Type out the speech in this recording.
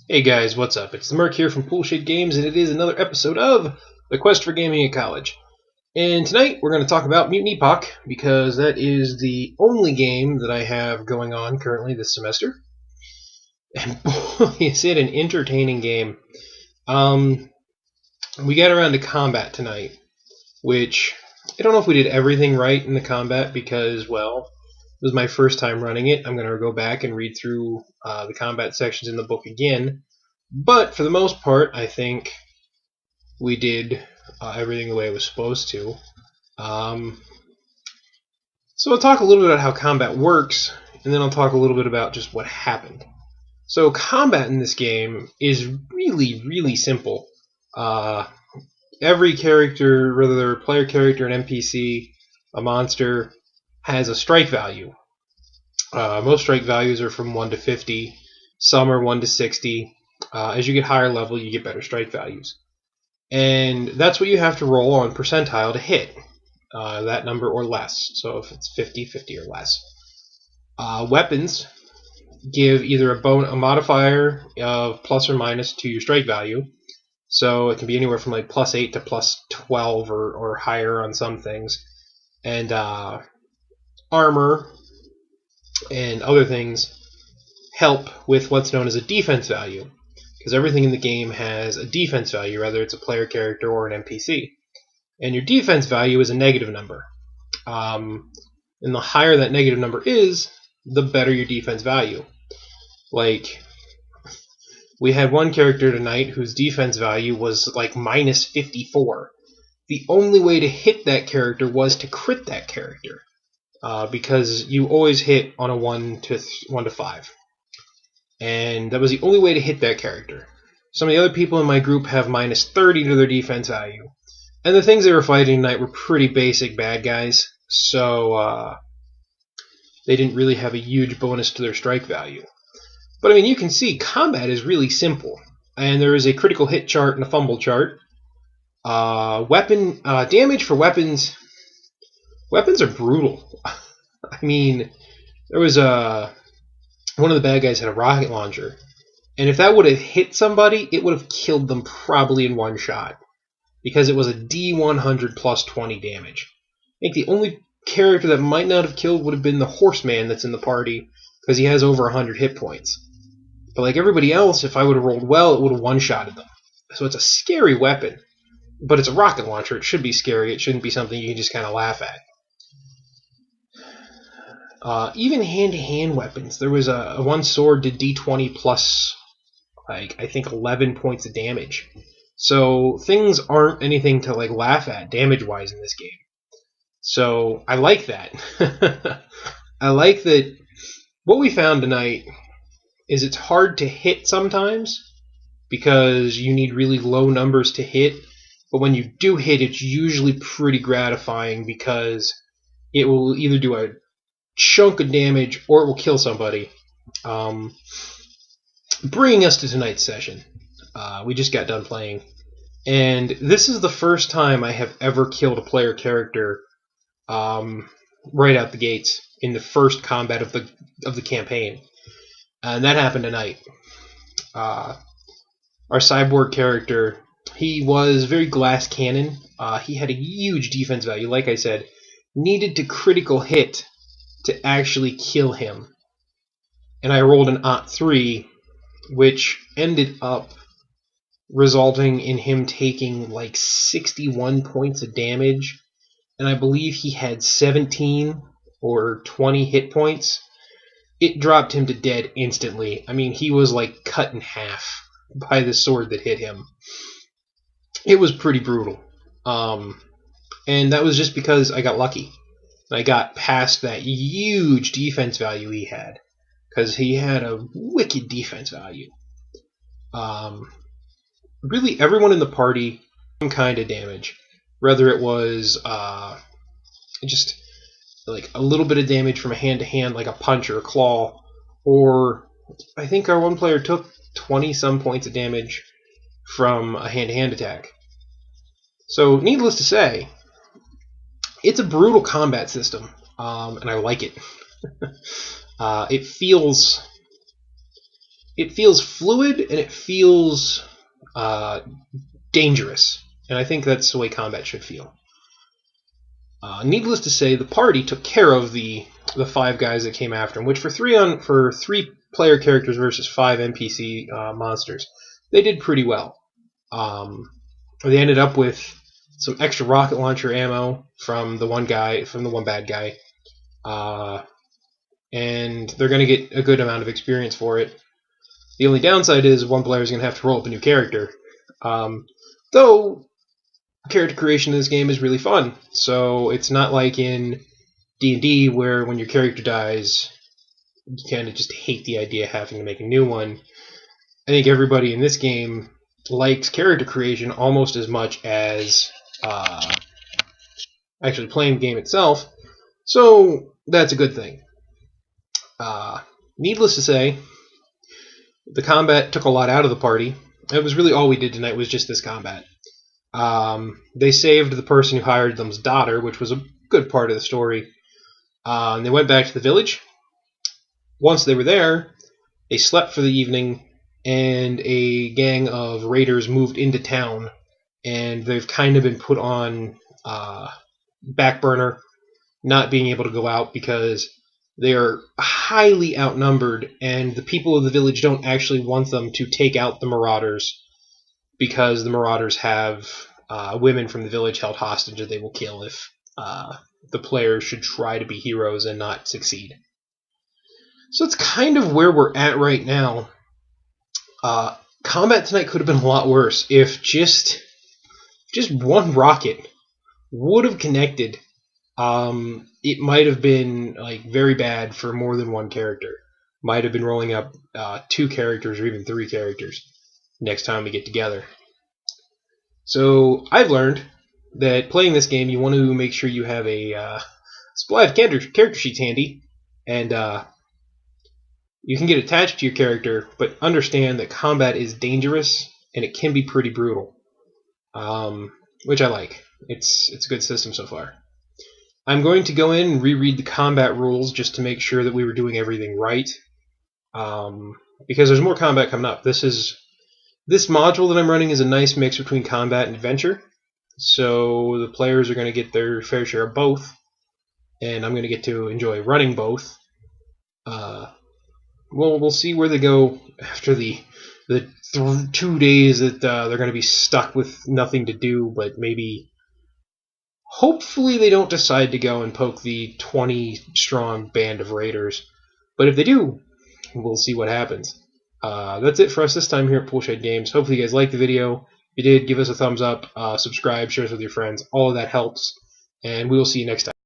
Hey guys, what's up? It's the Merc here from Poolshit Games, and it is another episode of The Quest for Gaming at College. And tonight we're going to talk about Mutant Epoch, because that is the only game that I have going on currently this semester. And boy, is it an entertaining game. We got around to combat tonight, which I don't know if we did everything right in the combat because, well, it was my first time running it. I'm going to go back and read through the combat sections in the book again. But for the most part, I think we did everything the way it was supposed to. So I'll talk a little bit about how combat works, and then I'll talk a little bit about just what happened. So combat in this game is really, really simple. Every character, whether they're a player character, an NPC, a monster, has a strike value. Most strike values are from 1 to 50. Some are 1 to 60. As you get higher level, you get better strike values. And that's what you have to roll on percentile to hit that number or less. So if it's 50, 50 or less. Weapons give either a modifier of plus or minus to your strike value. So it can be anywhere from like plus 8 to plus 12 or higher on some things. And armor and other things help with what's known as a defense value, because everything in the game has a defense value, whether it's a player character or an NPC. And your defense value is a negative number. And the higher that negative number is, the better your defense value. Like, we had one character tonight whose defense value was like minus 54. The only way to hit that character was to crit that character. Because you always hit on a 1 to 5. And that was the only way to hit that character. Some of the other people in my group have minus 30 to their defense value. And the things they were fighting tonight were pretty basic bad guys, so they didn't really have a huge bonus to their strike value. But I mean, you can see combat is really simple. And there is a critical hit chart and a fumble chart. Weapon damage for weapons. Weapons are brutal. I mean, there was one of the bad guys had a rocket launcher, and if that would have hit somebody, it would have killed them probably in one shot, because it was a D100 plus 20 damage. I think the only character that might not have killed would have been the horseman that's in the party, because he has over 100 hit points. But like everybody else, if I would have rolled well, it would have one-shotted them. So it's a scary weapon, but it's a rocket launcher. It should be scary. It shouldn't be something you can just kind of laugh at. Even hand-to-hand weapons. There was a one sword did D20 plus, like, I think 11 points of damage. So things aren't anything to like laugh at damage-wise in this game. So I like that. I like that. What we found tonight is it's hard to hit sometimes because you need really low numbers to hit. But when you do hit, it's usually pretty gratifying because it will either do a chunk of damage or it will kill somebody. Bringing us to tonight's session. We just got done playing, and this is the first time I have ever killed a player character right out the gates in the first combat of the campaign, and that happened tonight. Our Cyborg character, he was very glass cannon. He had a huge defense value. Like I said, needed to critical hit to actually kill him. And I rolled an +3, which ended up resulting in him taking like 61 points of damage. And I believe he had 17 or 20 hit points. It dropped him to dead instantly. I mean, he was like cut in half by the sword that hit him. It was pretty brutal. And that was just because I got lucky. I got past that huge defense value he had, because he had a wicked defense value. Really, everyone in the party, some kind of damage. Whether it was just like a little bit of damage from a hand-to-hand, like a punch or a claw, or I think our one player took 20-some points of damage from a hand-to-hand attack. So, needless to say, it's a brutal combat system, and I like it. It feels it feels fluid and it feels dangerous, and I think that's the way combat should feel. Needless to say, the party took care of the 5 guys that came after him, which for 3 player characters versus 5 NPC monsters, they did pretty well. They ended up with some extra rocket launcher ammo from the one bad guy, and they're going to get a good amount of experience for it. The only downside is one player is going to have to roll up a new character. Though character creation in this game is really fun, so it's not like in D&D where when your character dies, you kind of just hate the idea of having to make a new one. I think everybody in this game likes character creation almost as much as actually playing the game itself, so that's a good thing. Needless to say, the combat took a lot out of the party. It was really all we did tonight was just this combat. They saved the person who hired them's daughter, which was a good part of the story. And they went back to the village. Once they were there, they slept for the evening, and a gang of raiders moved into town, and they've kind of been put on back burner, not being able to go out because they are highly outnumbered, and the people of the village don't actually want them to take out the marauders because the marauders have women from the village held hostage that they will kill if the players should try to be heroes and not succeed. So it's kind of where we're at right now. Combat tonight could have been a lot worse if just one rocket would have connected. It might have been like very bad for more than one character. Might have been rolling up 2 characters or even 3 characters next time we get together. So I've learned that playing this game, you want to make sure you have a supply of character sheets handy, and you can get attached to your character, but understand that combat is dangerous and it can be pretty brutal, which I like. It's a good system so far. I'm going to go in and reread the combat rules just to make sure that we were doing everything right, because there's more combat coming up. This module that I'm running is a nice mix between combat and adventure, so the players are going to get their fair share of both, and I'm going to get to enjoy running both. We'll see where they go after the 2 days that they're going to be stuck with nothing to do, but maybe, hopefully they don't decide to go and poke the 20-strong band of raiders. But if they do, we'll see what happens. That's it for us this time here at Poolshed Games. Hopefully you guys liked the video. If you did, give us a thumbs up, subscribe, share it with your friends. All of that helps, and we will see you next time.